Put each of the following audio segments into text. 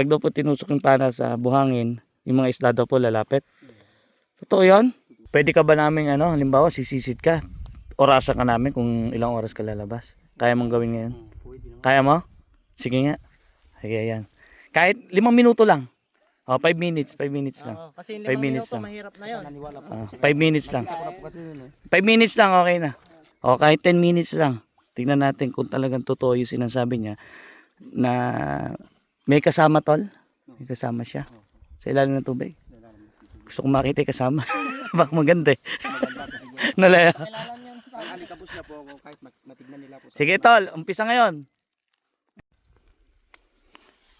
Pag daw po tinusok yung pana sa buhangin, yung mga isda daw po lalapit. Totoo yun? Pwede ka ba namin halimbawa sisisid ka, orasan ka namin kung ilang oras ka lalabas. Kaya mong gawin ngayon? Kaya mo? Sige nga. Sige, yan. Kahit 5 minuto lang. 5 minutes lang. Kasi 5 minuto minuto mahirap na yun. 5 minutes lang. 5 minutes lang, okay na. Kahit 10 minutes lang. Tingnan natin kung talagang totoo yung sinasabi niya na may kasama, tol. May kasama siya sa ilalim ng tubig. Gusto kong makita yung kasama. Baka maganda eh. Nalaya. Alikabos na po ako kahit matignan nila po. Sige, tol. Umpisa ngayon.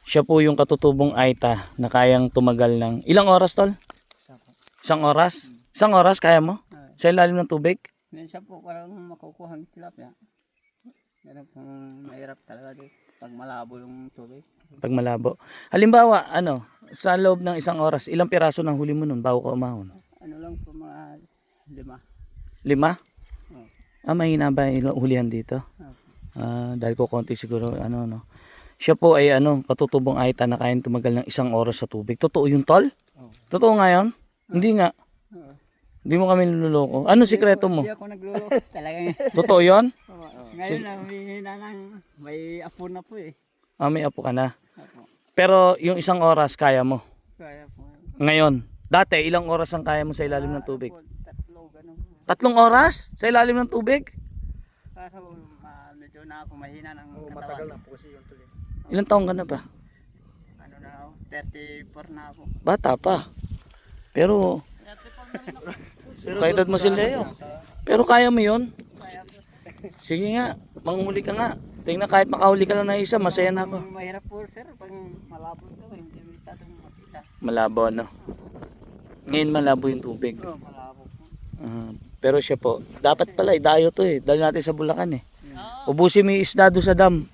Siya po yung katutubong Aita na kayang tumagal ng ilang oras, tol? 1 oras? 1 oras kaya mo? Sa ilalim ng tubig? Minsan po parang makukuha ng tilapia. Yan po mahirap talaga dito. Pag malabo yung tubig. Pag malabo. Halimbawa, sa loob ng 1 oras, ilang piraso ng huli mo nun bago ka umahon? Ano lang po mga 5. 5? Mahina ba yung hulihan dito? Okay. Dahil ko konti siguro, Siya po ay katutubong Aita na kayang tumagal ng 1 oras sa tubig. Totoo yung tol? Totoo nga yun? Hindi nga. Hindi mo kami niloloko. Ano sikreto mo? Hindi ako nagluloko. Talagang. Totoo yun? Ngayon lang humihina ng may apo na po eh. May apo ka na. Apo. Pero yung 1 oras kaya mo? Kaya po. Ngayon? Dati, ilang oras ang kaya mo sa ilalim ng tubig? 3 ganun. 3 oras? Sa ilalim ng tubig? Kaso medyo na ako mahina ng katawan. Matagal na po kasi yung tuloy. Ilang taong ka na ba? Ano na ako? 34 na ako. Bata pa. Pero kahit mo si Leo. Pero kaya mo yun. Sige nga, manghuli ka nga. Tingnan kahit makahuli ka lang na isa, masaya na ako. Mahirap po sir, pag malabo ito, hindi masyadong makita. Malabo Ngayon malabo yung tubig. Oo, malabo po. Pero siya po, dapat pala idayo to eh. Dali natin sa Bulacan eh. Ubusin mo yung isda doon sa dam.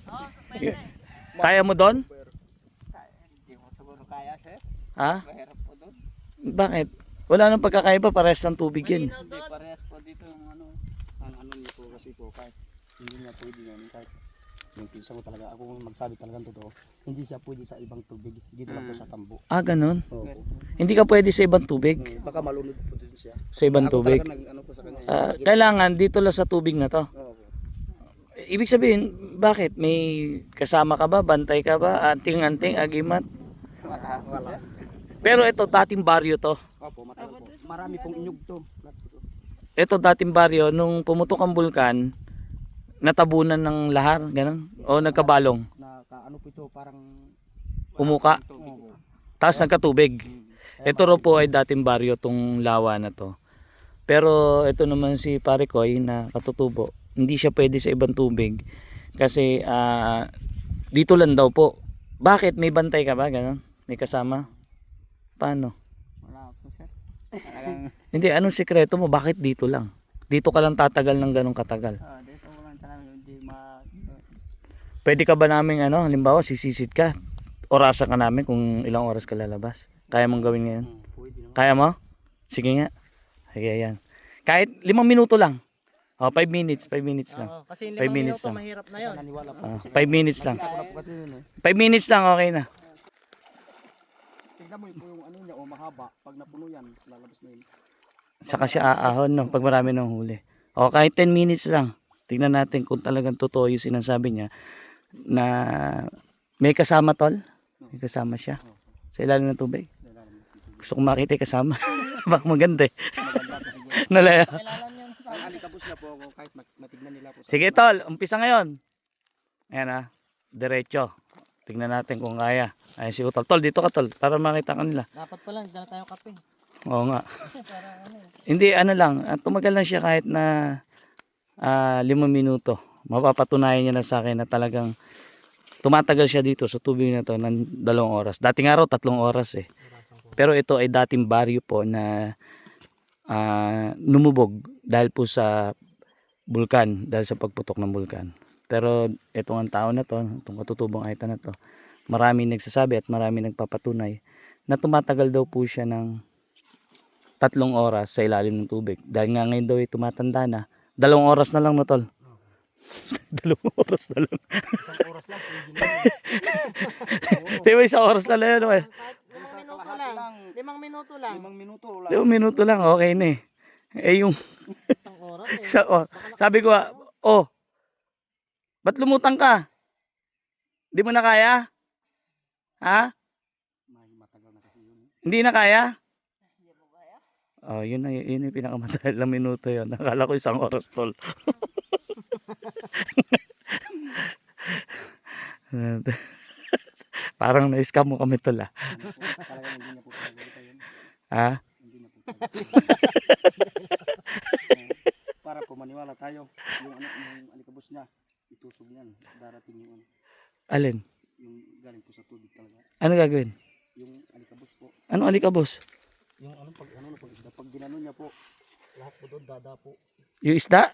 Kaya mo doon? Hindi ko siguro kaya sir. Ha? Mahirap po doon. Bakit? Wala nang pagkakaiba, parehas ng tubig yan. Hindi parehas po dito yung ano. Ano niyo po kasi po kahit hindi niya pwede yan kahit yung pinsa ko talaga ako magsabi talagang totoo. Hindi siya pwede sa ibang tubig. Dito lang po sa tambo. Ganun. Opo. Hindi ka pwede sa ibang tubig. Baka malunod po din siya. Sa ibang Ako tubig. talaga ano po sa kanya. Kailangan dito lang sa tubig na to. Opo. Ibig sabihin, bakit? May kasama ka ba? Bantay ka ba? Anting-anting, agimat? Wala. Pero ito, dating baryo to. Opo, matagal po. Marami pong inyog to. Ito, dating baryo, nung pumutok ang bulkan, natabunan ng lahar, ganun? O nagkabalong? Ano po ito, parang Umuka? Opo. Tapos nagkatubig. Ito ro po ay dating baryo, tong lawa na to. Pero ito naman si Pare Koy na katutubo, hindi siya pwede sa ibang tubig kasi dito lang daw po. Bakit? May bantay ka ba? Ganun? May kasama? Paano? Wala po sir. Talagang Hindi, anong sikreto mo? Bakit dito lang? Dito ka lang tatagal ng ganong katagal? dito ko lang talaga hindi Pwede ka ba namin halimbawa sisisid ka, orasan ka namin kung ilang oras ka lalabas? Kaya mong gawin ngayon? Pwede naman. Kaya mo? Sige nga. Sige, yan. Kahit 5 minuto lang. 5 minutes lang. kasi 5 minutes lang. mahirap na yun. Naniwala po. 5 minutes lang. Ako na po kasi yun eh. 5 minutes lang, okay na. Tingnan mo po yung ano niya, mahaba. Pag napuno yan, lalabas na yun. Saka siya aahon pag marami ng huli. Kahit 10 minutes lang. Tingnan natin kung talagang totoo yung sinasabi niya na may kasama, tol. May kasama siya sa ilalim ng tubig. Gusto kong makita yung kasama. Baka maganda eh. Nalaya. Alikabos na po ako kahit matignan nila po. Sige, tol. Umpisa ngayon. Ayan diretso. Tingnan natin kung kaya. Ayan si Utol. Tol, dito ka, tol. Para makita ka nila. Dapat pala, dala tayo kape. Oo nga. Hindi, lang. Tumagal lang siya kahit na 5 minuto. Mapapatunayan niya na sa akin na talagang tumatagal siya dito sa tubig na to ng 2 oras. Dating araw, 3 oras eh. Pero ito ay dating baryo po na numubog dahil po sa bulkan, dahil sa pagputok ng bulkan. Pero itong ang tao na to, itong katutubong Aita na to, marami nagsasabi at marami nagpapatunay na tumatagal daw po siya ng 3 oras sa ilalim ng tubig. Dahil nga ngayon daw ay tumatanda na. 2 oras na lang, no, tol. 2 oras na lang. Isang oras lang, pwede na yun. Di ba 1 oras na lang yun? Kahit 5 minuto Kalahati lang. 5 minuto lang. 5 minuto lang. 2 minuto lang, okay na eh. Eh yung, Isang oras eh. sabi ko, ba't lumutang ka? Di mo na kaya? Ha? May matagal na kasi yun. Hindi na kaya? Oh, yun yung pinakamatagal na minuto yun. Nakala ko 1 oras tol. Parang na-scam mo kami tol ah. Talagang hindi na po talaga yun. Ha? Hindi na po talaga. Para po maniwala tayo. Yung alikabos niya, itusog niyan. Darating yung Alin? yung galing po sa tubig talaga. Ano gagawin? Yung alikabos po. Ano alikabos? Yung pag ginano niya po, lahat po doon dada po. Yung isda?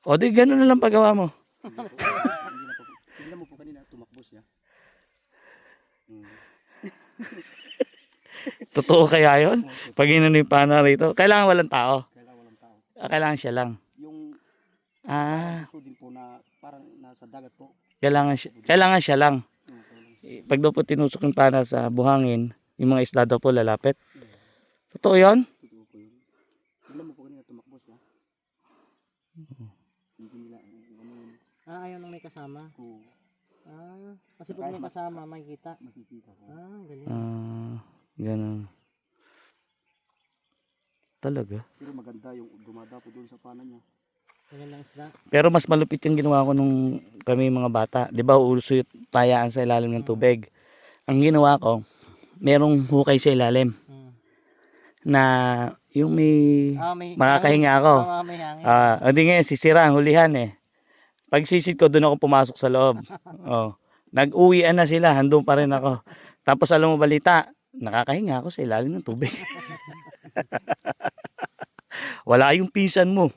O di gano'n na lang paggawa mo. Hindi na mo po kanina tumakbo siya. Totoo kaya yun? Pag inanipa na rito. Kailangan walang tao. Kailangan walang tao. Kailangan siya lang. Yung puso din po na parang nasa dagat po. Kailangan siya lang. Kailangan. Pag daw po tinusok yung pana sa buhangin, yung mga isda daw po lalapit. Totoo yun? Totoo po yun. Tignan mo po kanina tumakbo siya. Hindi nila Ayaw nang may kasama. Oo, Kasi pag may kasama, makikita. makikita ko. Galing. Ganun. Talaga. Pero maganda yung dumada po doon sa pana niya. Ganyan lang isda. Pero mas malupit yung ginawa ko nung kami mga bata. Di ba uso yung tayaan sa ilalim ng tubig. Ang ginawa ko, merong hukay sa ilalim. Na yung may makakahinga ako. May hangin. Hindi ngayon sisira ang hulihan eh. Pag sisid ko, doon ako pumasok sa loob. Nag-uwian na sila, handun pa rin ako. Tapos alam mo balita, nakakahinga ako sa ilalim ng tubig. Wala yung pinsan mo.